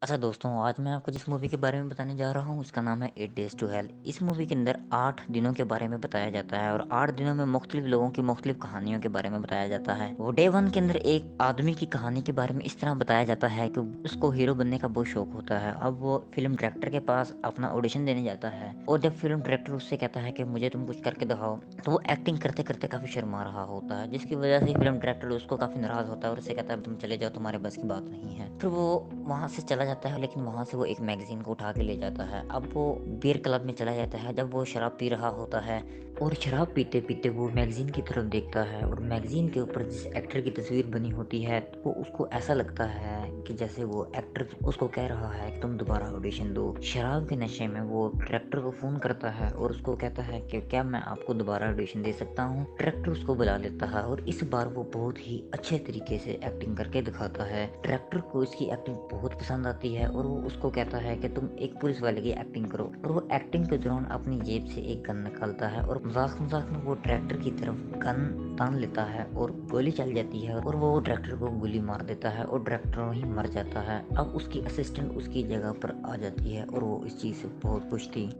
अच्छा दोस्तों, आज मैं आपको जिस मूवी के बारे में बताने जा रहा हूँ उसका नाम है 8 डेज़ टू हेल। इस मूवी के अंदर 8 दिनों के बारे में बताया जाता है और 8 दिनों में मुख्तलिफ लोगों की मुख्तलिफ कहानियों के बारे में बताया जाता है। वो डे 1 के अंदर एक आदमी की कहानी के बारे में इस तरह बताया जाता है कि उसको हीरो बनने का बहुत शौक होता है। अब वो फिल्म डायरेक्टर के पास अपना ऑडिशन देने जाता है और जब फिल्म डायरेक्टर उससे कहता है कि मुझे तुम कुछ करके दिखाओ, तो वो एक्टिंग करते-करते काफ़ी शर्मा रहा होता है, जिसकी वजह से फिल्म डायरेक्टर उसको काफ़ी नाराज़ होता है और उससे कहता है तुम चले जाओ, तुम्हारे बस की बात नहीं है। फिर वो वहाँ से चला जाता है, लेकिन वहाँ से वो एक मैगज़ीन को उठा के ले जाता है। अब वो बियर क्लब में चला जाता है जब वो शराब पी रहा होता है और शराब पीते-पीते वो मैगज़ीन की तरफ देखता है और मैगज़ीन के ऊपर जिस एक्टर की तस्वीर बनी होती है, तो वो उसको ऐसा लगता है कि जैसे वो एक्टर उसको कह रहा है कि तुम दोबारा ऑडिशन दो। शराब के नशे में वो डायरेक्टर को फ़ोन करता है और उसको कहता है कि क्या मैं आपको दोबारा ऑडिशन दे सकता हूँ? डायरेक्टर उसको बुला लेता है और इस बार वो बहुत ही अच्छे तरीके से एक्टिंग करके दिखाता है। डायरेक्टर को इसकी एक्टिंग बहुत पसंद आती है और वो उसको कहता है कि तुम एक पुलिस वाले की एक्टिंग करो, और वो एक्टिंग के दौरान अपनी जेब से एक गन निकालता है और मज़ाक-मज़ाक में वो डायरेक्टर की तरफ गन तान लेता है और गोली चल जाती है और वो डायरेक्टर को गोली मार देता है और डायरेक्टर वहीं मर जाता है। अब उसकी असिस्टेंट उसकी जगह पर आ जाती है और वो इस चीज़ से बहुत खुश थी।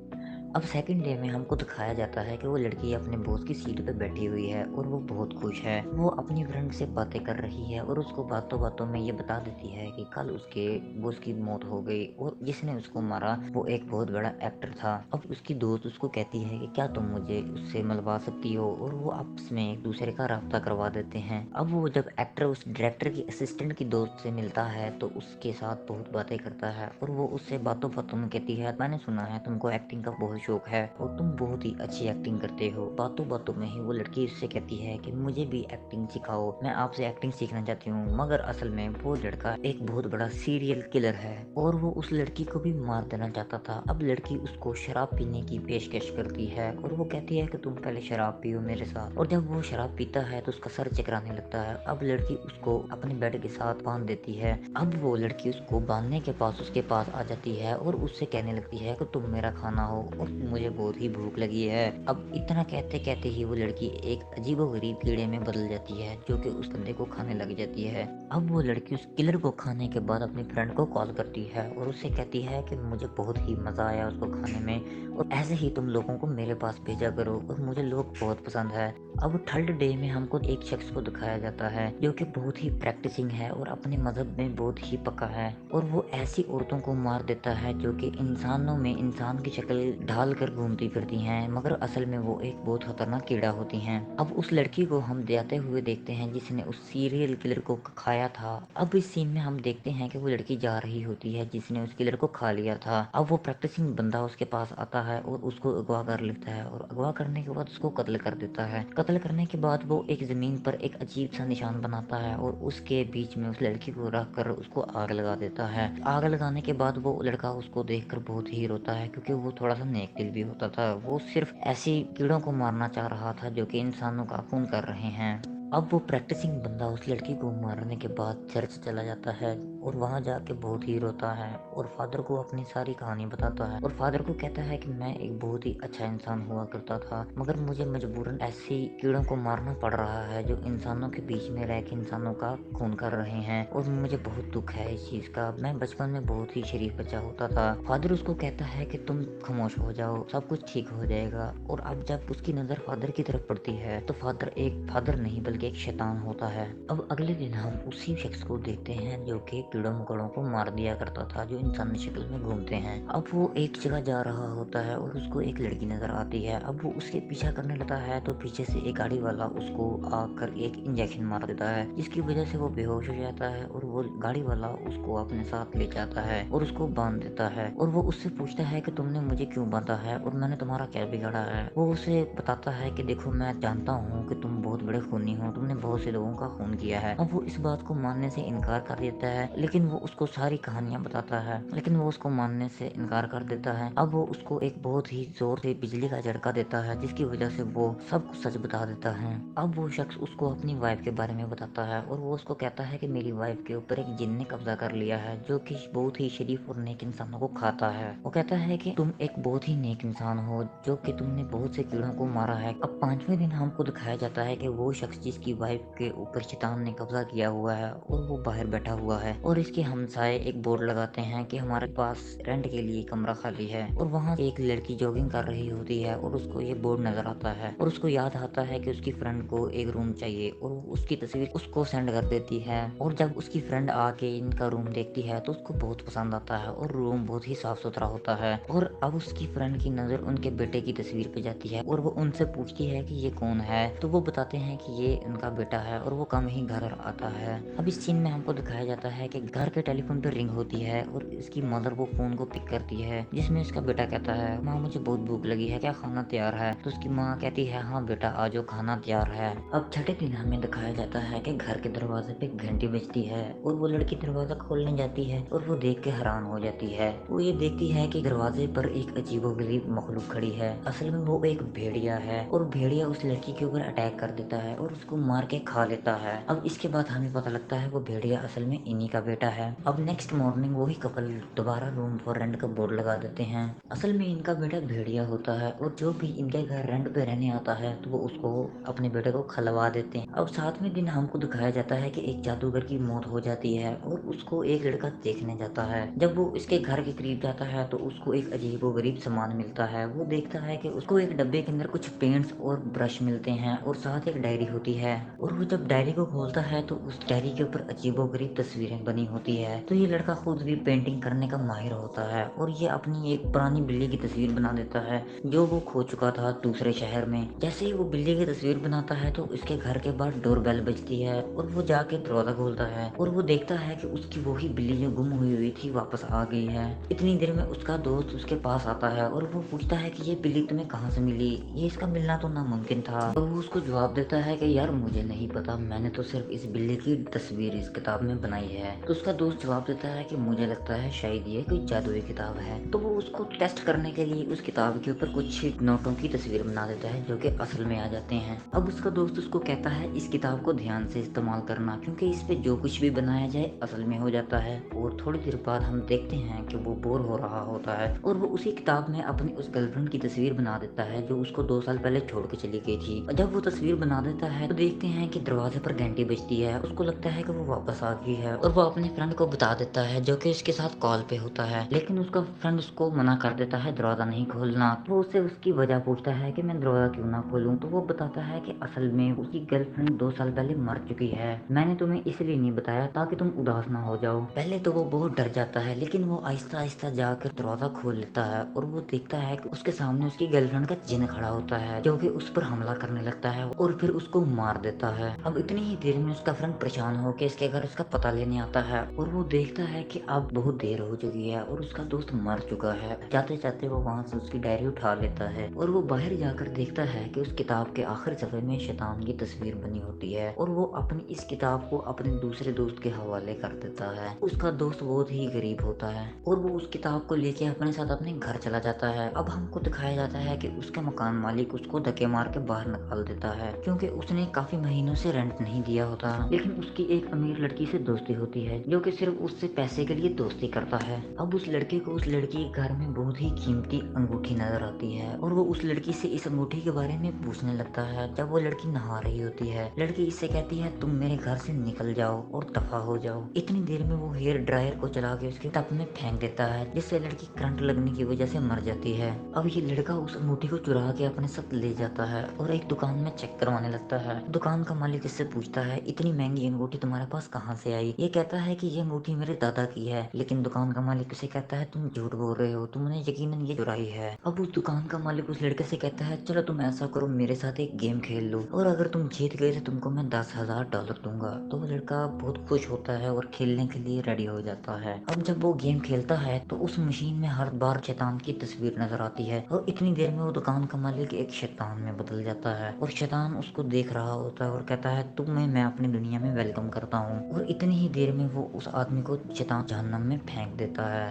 अब सेकंड डे में हमको दिखाया जाता है कि वो लड़की अपने बॉस की सीट पे बैठी हुई है और वो बहुत खुश है। वो अपनी फ्रेंड से बातें कर रही है और उसको बातों-बातों में ये बता देती है कि कल उसके बॉस की मौत हो गई और जिसने उसको मारा वो एक बहुत बड़ा एक्टर था। अब उसकी दोस्त उसको कहती है कि क्या तुम मुझे उससे मिलवा सकती हो, और वो आपस में एक दूसरे का राब्ता करवा देते हैं। अब वो जब एक्टर उस डायरेक्टर की असिस्टेंट की दोस्त से मिलता है तो उसके साथ बहुत बातें करता है और वो उससे बातों-बातों में कहती है, मैंने सुना है तुमको एक्टिंग का बहुत शौक है और तुम बहुत ही अच्छी एक्टिंग करते हो। बातों-बातों में ही वो लड़की उससे कहती है कि मुझे भी एक्टिंग सिखाओ, मैं आपसे एक्टिंग सीखना चाहती हूँ। मगर असल में वो लड़का एक बहुत बड़ा सीरियल किलर है और वो उस लड़की को भी मार देना चाहता था। अब लड़की उसको शराब पीने की पेशकश करती है और वो कहती है कि तुम पहले शराब पियो मेरे साथ, और जब वो शराब पीता है तो उसका सर चकराने लगता है। अब लड़की उसको अपने बेड के साथ बांध देती है। अब वो लड़की उसको बांधने के पास उसके पास आ जाती है और उससे कहने लगती है कि तुम मेरा खाना हो और मुझे बहुत ही भूख लगी है। अब इतना कहते कहते ही वो लड़की एक अजीबोगरीब कीड़े में बदल जाती है जो कि उस बंदे को खाने लग जाती है। अब वो लड़की उस किलर को खाने के बाद अपनी फ्रेंड को कॉल करती है और उससे कहती है कि मुझे बहुत ही मज़ा आया उसको खाने में और ऐसे ही तुम लोगों को मेरे पास भेजा करो और मुझे लोग बहुत पसंद है। अब थर्ड डे में हमको एक शख्स को दिखाया जाता है जो कि बहुत ही प्रैक्टिसिंग है और अपने मजहब में बहुत ही पक्का है, और वो ऐसी औरतों को मार देता है जो कि इंसानों में इंसान की शक्ल ढाल कर घूमती फिरती हैं, मगर असल में वो एक बहुत खतरनाक कीड़ा होती हैं। अब उस लड़की को हम जाते हुए देखते हैं जिसने उस सीरियल किलर को खाया था। अब इस सीन में हम देखते हैं कि वो लड़की जा रही होती है जिसने उस किलर को खा लिया था। अब वो प्रैक्टिसिंग बंदा उसके पास आता है और उसको अगवा कर लेता है और अगवा करने के बाद उसको कत्ल कर देता है। कत्ल करने के बाद वो एक ज़मीन पर एक अजीब सा निशान बनाता है और उसके बीच में उस लड़की को रख कर उसको आग लगा देता है। आग लगाने के बाद वो लड़का उसको देखकर बहुत ही रोता है क्योंकि वो थोड़ा सा नेक दिल भी होता था। वो सिर्फ ऐसी कीड़ों को मारना चाह रहा था जो कि इंसानों का खून कर रहे हैं। अब वो प्रैक्टिसिंग बंदा उस लड़की को मारने के बाद चर्च चला जाता है और वहाँ जाके बहुत ही रोता है और फादर को अपनी सारी कहानी बताता है और फादर को कहता है कि मैं एक बहुत ही अच्छा इंसान हुआ करता था, मगर मुझे मजबूरन ऐसी कीड़ों को मारना पड़ रहा है जो इंसानों के बीच में रह के इंसानों का खून कर रहे हैं और मुझे बहुत दुख है इस चीज़ का। मैं बचपन में बहुत ही शरीफ बच्चा होता था। फादर उसको कहता है कि तुम खामोश हो जाओ, सब कुछ ठीक हो जाएगा। और अब जब उसकी नज़र फादर की तरफ पड़ती है तो फादर नहीं बल्कि एक शैतान होता है। अब अगले दिन हम उसी शख्स को देखते हैं जो कि कीड़ों मकोड़ों को मार दिया करता था जो इंसानी शक्ल में घूमते हैं। अब वो एक जगह जा रहा होता है और उसको एक लड़की नजर आती है। अब वो उसके पीछा करने लगता है तो पीछे से एक गाड़ी वाला उसको आकर एक इंजेक्शन मार देता है जिसकी वजह से वो बेहोश हो जाता है और वो गाड़ी वाला उसको अपने साथ ले जाता है और उसको बांध देता है और वो उससे पूछता है कि तुमने मुझे क्यों बांधा है और मैंने तुम्हारा क्या बिगाड़ा है। वो उसे बताता है कि देखो मैं जानता हूँ कि तुम बहुत बड़े खूनी हो, तुमने बहुत से लोगों का खून किया है। अब वो इस बात को मानने से इनकार कर देता है, लेकिन वो उसको सारी कहानियां बताता है, लेकिन वो उसको मानने से इनकार कर देता है। अब वो उसको एक बहुत ही जोर से बिजली का झटका देता है जिसकी वजह से वो सब कुछ सच बता देता है। अब वो शख्स उसको अपनी वाइफ के बारे में बताता है और वो उसको कहता है कि मेरी वाइफ के ऊपर एक जिन ने कब्जा कर लिया है जो कि बहुत ही शरीफ और नेक इंसानों को खाता है। वो कहता है कि तुम एक बहुत ही नेक इंसान हो जो कि तुमने बहुत से कीड़ों को मारा है। अब पांचवें दिन हमको दिखाया जाता है कि वो शख्स जिसकी वाइफ के ऊपर शैतान ने कब्जा किया हुआ है और वो बाहर बैठा हुआ है और और इसके हमसाए एक बोर्ड लगाते हैं कि हमारे पास रेंट के लिए कमरा खाली है, और वहाँ एक लड़की जॉगिंग कर रही होती है और उसको ये बोर्ड नजर आता है और उसको याद आता है कि उसकी फ्रेंड को एक रूम चाहिए, और वो उसकी तस्वीर उसको सेंड कर देती है। और जब उसकी फ्रेंड आके इनका रूम देखती है तो उसको बहुत पसंद आता है और रूम बहुत ही साफ सुथरा होता है। और अब उसकी फ्रेंड की नजर उनके बेटे की तस्वीर पे जाती है और वो उनसे पूछती है कि ये कौन है, तो वो बताते हैं कि ये उनका बेटा है और वो कम ही घर आता है। अब इस सीन में हमको दिखाया जाता है कि घर के टेलीफोन पे रिंग होती है और इसकी मदर वो फोन को पिक करती है, जिसमें इसका बेटा कहता है, माँ मुझे बहुत भूख लगी है, क्या खाना तैयार है? तो उसकी माँ कहती है, हाँ बेटा आ जाओ, खाना तैयार है। अब छठे दिन हमें दिखाया जाता है कि घर के दरवाजे पे घंटी बजती है और वो लड़की दरवाजा खोलने जाती है और वो देख के हैरान हो जाती है। वो ये देखती है कि दरवाजे पर एक अजीबोगरीब मखलूक खड़ी है। असल में वो एक भेड़िया है और भेड़िया उस लड़की के ऊपर अटैक कर देता है और उसको मार के खा लेता है। अब इसके बाद हमें पता लगता है वो भेड़िया असल में इन्हीं का बेटा है। अब नेक्स्ट मॉर्निंग वही कपल दोबारा रूम फॉर रेंट का बोर्ड लगा देते हैं। असल में इनका बेटा भेड़िया होता है और जो भी इनके घर रेंट पे रहने आता है तो वो उसको अपने बेटे को खलवा देते हैं। अब सातवें दिन हमको दिखाया जाता है कि एक जादूगर की मौत हो जाती है और उसको एक लड़का देखने जाता है। जब वो इसके घर के करीब जाता है तो उसको एक अजीबोगरीब सामान मिलता है। वो देखता है कि उसको एक डब्बे के अंदर कुछ पेंट्स और ब्रश मिलते हैं और साथ एक डायरी होती है, और वो जब डायरी को खोलता है तो उस डायरी के ऊपर अजीबोगरीब तस्वीरें बनी होती है। तो ये लड़का खुद भी पेंटिंग करने का माहिर होता है और ये अपनी एक पुरानी बिल्ली की तस्वीर बना देता है जो वो खो चुका था दूसरे शहर में। जैसे ही वो बिल्ली की तस्वीर बनाता है तो उसके घर के बाहर डोरबेल बजती है और वो जाके दरवाजा खोलता है और वो देखता है कि उसकी वही बिल्ली जो गुम हुई थी वापस आ गई है। इतनी देर में उसका दोस्त उसके पास आता है और वो पूछता है कि ये बिल्ली तुम्हें कहाँ से मिली, ये इसका मिलना तो नामुमकिन था। और वो उसको जवाब देता है कि यार मुझे नहीं पता, मैंने तो सिर्फ इस बिल्ली की तस्वीर इस किताब में बनाई है। तो उसका दोस्त जवाब देता है कि मुझे लगता है शायद ये कोई जादुई किताब है। तो वो उसको टेस्ट करने के लिए उस किताब के ऊपर कुछ नोटों की तस्वीर बना देता है जो कि असल में आ जाते हैं। अब उसका दोस्त उसको कहता है इस किताब को ध्यान से इस्तेमाल करना, क्योंकि इस पे जो कुछ भी बनाया जाए असल में हो जाता है। और थोड़ी देर बाद हम देखते हैं कि वो बोर हो रहा होता है और वो उसी किताब में अपनी उस गर्लफ्रेंड की तस्वीर बना देता है जो उसको 2 साल पहले छोड़ के चली गई थी। और जब वो तस्वीर बना देता है तो देखते हैं कि दरवाजे पर घंटी बजती है। उसको लगता है कि वो वापस आ गई है और वो अपने फ्रेंड को बता देता है जो कि उसके साथ कॉल पे होता है, लेकिन उसका फ्रेंड उसको मना कर देता है दरवाजा नहीं खोलना। तो उससे उसकी वजह पूछता है कि मैं दरवाजा क्यों ना खोलूं, तो वो बताता है कि असल में उसकी गर्लफ्रेंड 2 साल पहले मर चुकी है, मैंने तुम्हें इसलिए नहीं बताया ताकि तुम उदास ना हो जाओ। पहले तो वो बहुत डर जाता है लेकिन वो आहिस्ता आहिस्ता जाकर दरवाजा खोल लेता है और वो देखता है कि उसके सामने उसकी गर्लफ्रेंड का जिन खड़ा होता है जो कि उस पर हमला करने लगता है और फिर उसको मार देता है। अब इतनी ही देर में उसका फ्रेंड परेशान होकर इसके घर उसका पता लेने आता है और वो देखता है कि अब बहुत देर हो चुकी है और उसका दोस्त मर चुका है। जाते जाते वो वहाँ से उसकी डायरी उठा लेता है और वो बाहर जाकर देखता है कि उस किताब के आखिरी सफे में शैतान की तस्वीर बनी होती है और वो अपनी इस किताब को अपने दूसरे दोस्त के हवाले कर देता है। उसका दोस्त बहुत ही गरीब होता है और वो उस किताब को लेके अपने साथ अपने घर चला जाता है। अब हमको दिखाया जाता है कि उसका मकान मालिक उसको धक्के मार के बाहर निकाल देता है क्योंकि उसने काफी महीनों से रेंट नहीं दिया होता। लेकिन उसकी एक अमीर लड़की से दोस्ती होती है जो कि सिर्फ उससे पैसे के लिए दोस्ती करता है। अब उस लड़के को उस लड़की के घर में बहुत ही कीमती अंगूठी नजर आती है और वो उस लड़की से इस अंगूठी के बारे में पूछने लगता है। जब वो लड़की नहा रही होती है लड़की इससे कहती है तुम मेरे घर से निकल जाओ और दफा हो जाओ। इतनी देर में वो हेयर ड्रायर को चला के उसके टब में फेंक देता है जिससे लड़की करंट लगने की वजह से मर जाती है। अब ये लड़का उस अंगूठी को चुरा के अपने साथ ले जाता है और एक दुकान में चेक करवाने लगता है। दुकान का मालिक इससे पूछता है इतनी महंगी अंगूठी तुम्हारे पास कहाँ से आई? ये कहता है कि ये अंगूठी मेरे दादा की है, लेकिन दुकान का मालिक उसे कहता है तुम झूठ बोल रहे हो, तुमने यकीनन ये चुराई है। अब उस दुकान का मालिक उस लड़के से कहता है चलो तुम ऐसा करो मेरे साथ एक गेम खेल लो और अगर तुम जीत गए तो तुमको मैं $10,000 दूंगा। तो वो लड़का बहुत खुश होता है और खेलने के लिए रेडी हो जाता है। अब जब वो गेम खेलता है तो उस मशीन में हर बार शैतान की तस्वीर नजर आती है और इतनी देर में वो दुकान का मालिक एक शैतान में बदल जाता है और शैतान उसको देख रहा होता है और कहता है तुम्हें मैं अपनी दुनिया में वेलकम करता हूँ। और इतनी ही देर में वो उस आदमी को शैतान जहन्नम में फेंक देता है।